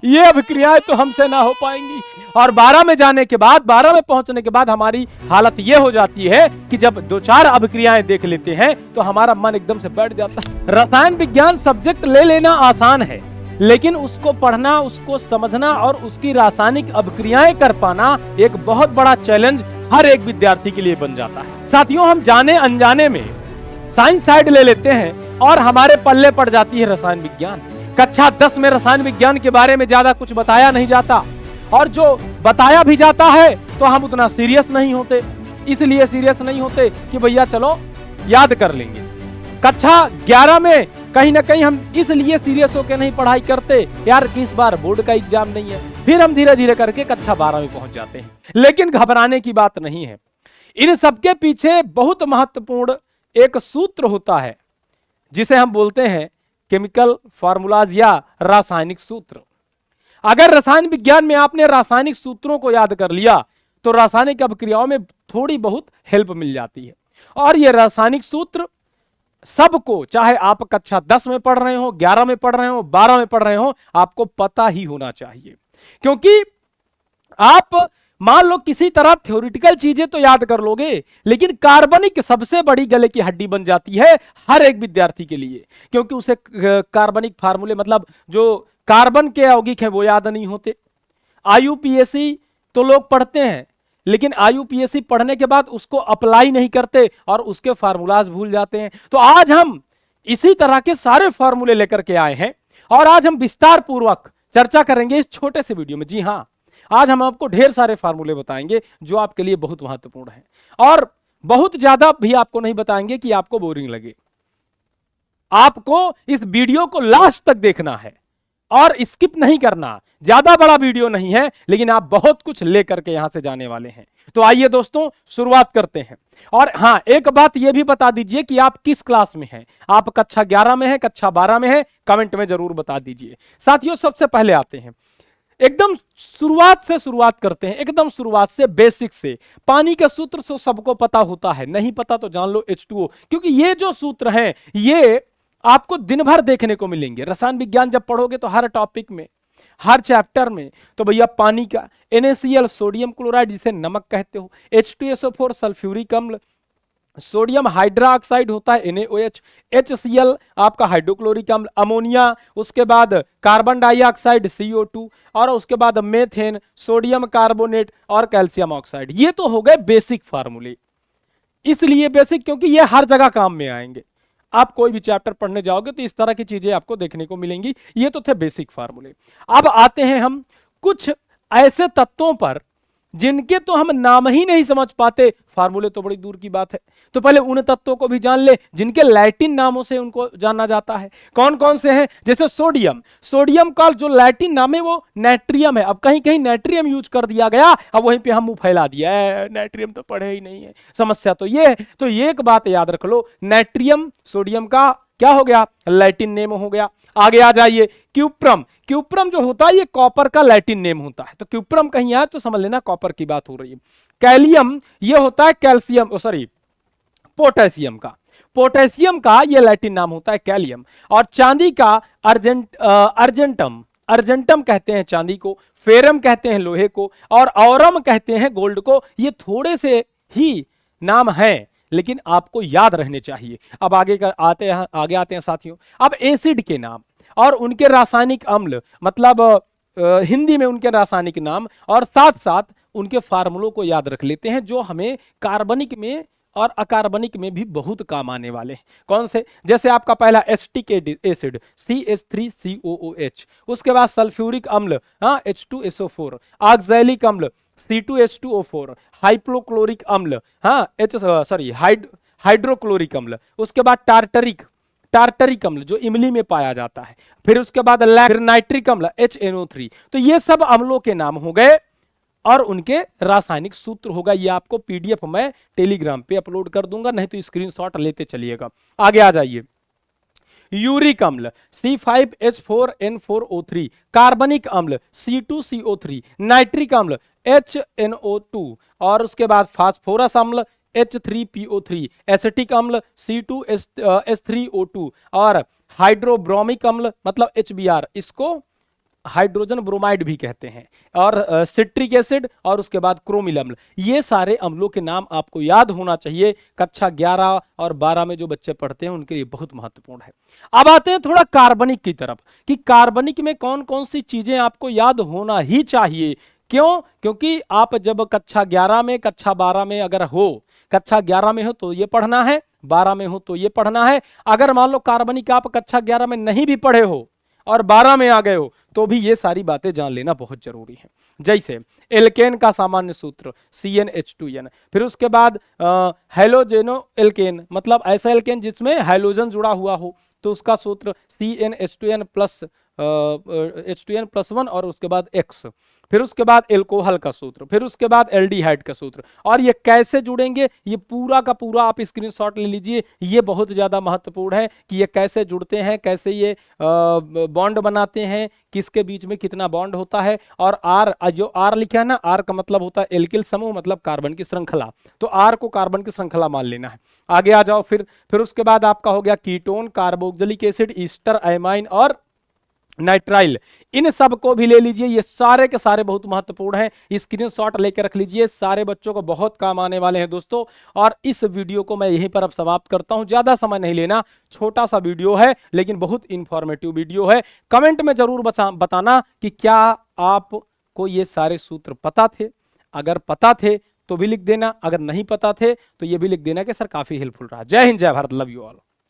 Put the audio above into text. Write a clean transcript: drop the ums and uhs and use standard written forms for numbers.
ये अभिक्रियाएं तो हमसे ना हो पाएंगी। और 12 में जाने के बाद, 12 में पहुंचने के बाद हमारी हालत ये हो जाती है कि जब 2-4 अभिक्रियाएं देख लेते हैं तो हमारा मन एकदम से बैठ जाता है। रसायन विज्ञान सब्जेक्ट ले लेना आसान है, लेकिन उसको पढ़ना, उसको समझना और उसकी रासायनिक अभिक्रियाएं कर पाना एक बहुत बड़ा चैलेंज हर एक विद्यार्थी के लिए बन जाता है। साथियों, हम जाने अनजाने में साइंस साइड ले लेते हैं और हमारे पल्ले पड़ जाती है रसायन विज्ञान। कक्षा 10 में रसायन विज्ञान के बारे में ज्यादा कुछ बताया नहीं जाता, और जो बताया भी जाता है तो हम उतना सीरियस नहीं होते। इसलिए सीरियस नहीं होते कि भैया चलो याद कर लेंगे। कक्षा 11 में कहीं ना कहीं हम इसलिए सीरियस होकर नहीं पढ़ाई करते यार कि इस बार बोर्ड का एग्जाम नहीं है। फिर हम धीरे धीरे करके कक्षा 12 में पहुंच जाते हैं। लेकिन घबराने की बात नहीं है। इन सबके पीछे बहुत महत्वपूर्ण एक सूत्र होता है जिसे हम बोलते हैं केमिकल फार्मूलाज या रासायनिक सूत्र। अगर रसायन विज्ञान में आपने रासायनिक सूत्रों को याद कर लिया तो रासायनिक अभिक्रियाओं में थोड़ी बहुत हेल्प मिल जाती है। और ये रासायनिक सूत्र सबको, चाहे आप कक्षा 10 में पढ़ रहे हो, 11 में पढ़ रहे हो, 12 में पढ़ रहे हो, आपको पता ही होना चाहिए। क्योंकि आप मान लो किसी तरह थ्योरेटिकल चीजें तो याद कर लोगे, लेकिन कार्बनिक सबसे बड़ी गले की हड्डी बन जाती है हर एक विद्यार्थी के लिए। क्योंकि उसे कार्बनिक फार्मूले, मतलब जो कार्बन के यौगिक हैं वो याद नहीं होते। आईयूपीएसी तो लोग पढ़ते हैं, लेकिन आईयूपीएसी पढ़ने के बाद उसको अप्लाई नहीं करते और उसके फार्मूलाज भूल जाते हैं। तो आज हम इसी तरह के सारे फार्मूले लेकर के आए हैं और आज हम विस्तार पूर्वक चर्चा करेंगे इस छोटे से वीडियो में। जी हां, आज हम आपको ढेर सारे फार्मूले बताएंगे जो आपके लिए बहुत महत्वपूर्ण है, और बहुत ज्यादा भी आपको नहीं बताएंगे कि आपको बोरिंग लगे। आपको इस वीडियो को लास्ट तक देखना है और स्किप नहीं करना। ज्यादा बड़ा वीडियो नहीं है, लेकिन आप बहुत कुछ लेकर के यहां से जाने वाले हैं। तो आइए दोस्तों, शुरुआत करते हैं। और हां, एक बात यह भी बता दीजिए कि आप किस क्लास में हैं। आप कक्षा 11 में हैं, कक्षा 12 में हैं, कमेंट में जरूर बता दीजिए। साथियों, सबसे पहले आते हैं, एकदम शुरुआत से शुरुआत करते हैं, एकदम शुरुआत से, बेसिक से। पानी का सूत्र तो सबको पता होता है, नहीं पता तो जान लो H2O, क्योंकि ये जो सूत्र हैं ये आपको दिन भर देखने को मिलेंगे। रसायन विज्ञान जब पढ़ोगे तो हर टॉपिक में, हर चैप्टर में, तो भैया पानी का NaCl सोडियम क्लोराइड जिसे नमक कहते हो, H2SO4 सल्फ्यूरिक अम्ल, सोडियम हाइड्रोक्साइड होता है NaOH, HCl आपका हाइड्रोक्लोरिक अम्ल, अमोनिया, उसके बाद कार्बन डाइऑक्साइड CO2, और उसके बाद मेथेन, सोडियम कार्बोनेट और कैल्शियम ऑक्साइड। ये तो हो गए बेसिक फार्मूले। इसलिए बेसिक क्योंकि ये हर जगह काम में आएंगे। आप कोई भी चैप्टर पढ़ने जाओगे तो इस तरह की चीजें आपको देखने को मिलेंगी। ये तो थे बेसिक फार्मूले। अब आते हैं हम कुछ ऐसे तत्वों पर जिनके तो हम नाम ही नहीं समझ पाते, फार्मूले तो बड़ी दूर की बात है। तो पहले उन तत्वों को भी जान ले जिनके लैटिन नामों से उनको जाना जाता है। कौन कौन से हैं? जैसे सोडियम। सोडियम का जो लैटिन नाम है वो नाइट्रियम है। अब कहीं कहीं नाइट्रियम यूज कर दिया गया, अब वहीं पे हम मुंह फैला दिया है, नाइट्रियम तो पढ़े ही नहीं है। समस्या तो ये है। तो ये एक बात याद रख लो, नाइट्रियम सोडियम का क्या हो गया? लैटिन नेम हो गया। आगे आ जाइए, क्यूप्रम। क्यूप्रम जो होता है ये कॉपर का लैटिन नेम होता है। तो क्यूप्रम कहीं आए तो समझ लेना कॉपर की बात हो रही है। कैलियम ये होता है कैल्शियम, पोटेशियम का। पोटेशियम का ये लैटिन नाम होता है कैलियम। और चांदी का अर्जेंटम, अर्जेंटम कहते हैं चांदी को, फेरम कहते हैं लोहे को, और औरम कहते हैं गोल्ड को। ये थोड़े से ही नाम हैं, लेकिन आपको याद रहने चाहिए। अब आगे आते हैं साथियों। अब एसिड के नाम और उनके रासायनिक अम्ल, मतलब हिंदी में उनके रासायनिक नाम, और साथ साथ उनके फार्मूलों को याद रख लेते हैं जो हमें कार्बनिक में और अकार्बनिक में भी बहुत काम आने वाले हैं। कौन से? जैसे आपका पहला एसिटिक एसिड CH3COOH, उसके बाद सल्फ्यूरिक अम्ल H2SO4, ऑक्सैलिक अम्ल C2H2O4, हाइपोक्लोरिक अम्ल हाइड्रोक्लोरिक अम्ल, उसके बाद टार्टरिक अम्ल जो इमली में पाया जाता है, फिर उसके बाद नाइट्रिक अम्ल HNO3। तो ये सब अम्लों के नाम हो गए और उनके रासायनिक सूत्र होगा। ये आपको PDF मैं टेलीग्राम पे अपलोड कर दूंगा, नहीं तो स्क्रीनशॉट लेते चलिएगा। आगे आ जाइए, यूरिक अम्ल C5H4N4O3, कार्बनिक अम्ल C2CO3, नाइट्रिक अम्ल HNO2, और उसके बाद फास्फोरस अम्ल H3PO3, एसिटिक अम्ल C2H3O2, और हाइड्रोब्रोमिक अम्ल मतलब HBr, इसको हाइड्रोजन ब्रोमाइड भी कहते हैं, और सिट्रिक एसिड, और उसके बाद क्रोमिल अम्ल। ये सारे अम्लों के नाम आपको याद होना चाहिए। कक्षा 11 और 12 में जो बच्चे पढ़ते हैं उनके लिए बहुत महत्वपूर्ण है। अब आते हैं थोड़ा कार्बनिक की तरफ, कि कार्बनिक में कौन कौन सी चीजें आपको याद होना ही चाहिए। क्यों? क्योंकि आप जब कक्षा 11 में, कक्षा 12 में अगर हो, कक्षा 11 में हो तो ये पढ़ना है, 12 में हो तो ये पढ़ना है। अगर मान लो कार्बनिक आप कक्षा 11 में नहीं भी पढ़े हो और 12 में आ गए हो तो भी ये सारी बातें जान लेना बहुत जरूरी है। जैसे एल्केन का सामान्य सूत्र CnH2n, फिर उसके बाद हेलोजेनो एल्केन, मतलब ऐसा एल्केन जिसमें हाइड्रोजन जुड़ा हुआ हो, तो उसका सूत्र CnH2n प्लस H2n+1 और उसके बाद X। फिर उसके बाद एल्कोहल का सूत्र, फिर उसके बाद एल्डिहाइड का सूत्र। और ये कैसे जुड़ेंगे, ये पूरा का पूरा आप स्क्रीनशॉट ले लीजिए, ये बहुत ज्यादा महत्वपूर्ण है कि ये कैसे जुड़ते हैं, कैसे ये बॉन्ड बनाते हैं, किसके बीच में कितना बॉन्ड होता है। और आर, जो आर लिखा है ना, आर का मतलब होता है एल्किल समूह, मतलब कार्बन की श्रृंखला, तो आर को कार्बन की श्रृंखला मान लेना है। आगे आ जाओ, फिर उसके बाद आपका हो गया ketone, carboxylic acid, Easter, amine और नाइट्राइल। इन सब को भी ले लीजिए, ये सारे के सारे बहुत महत्वपूर्ण हैं, स्क्रीनशॉट लेकर रख लीजिए, सारे बच्चों को बहुत काम आने वाले हैं दोस्तों। और इस वीडियो को मैं यहीं पर अब समाप्त करता हूं, ज्यादा समय नहीं लेना, छोटा सा वीडियो है लेकिन बहुत इंफॉर्मेटिव वीडियो है। कमेंट में जरूर बताना कि क्या आपको ये सारे सूत्र पता थे। अगर पता थे तो भी लिख देना, अगर नहीं पता थे तो ये भी लिख देना कि सर काफी हेल्पफुल रहा। जय हिंद, जय भारत, लव यू ऑल।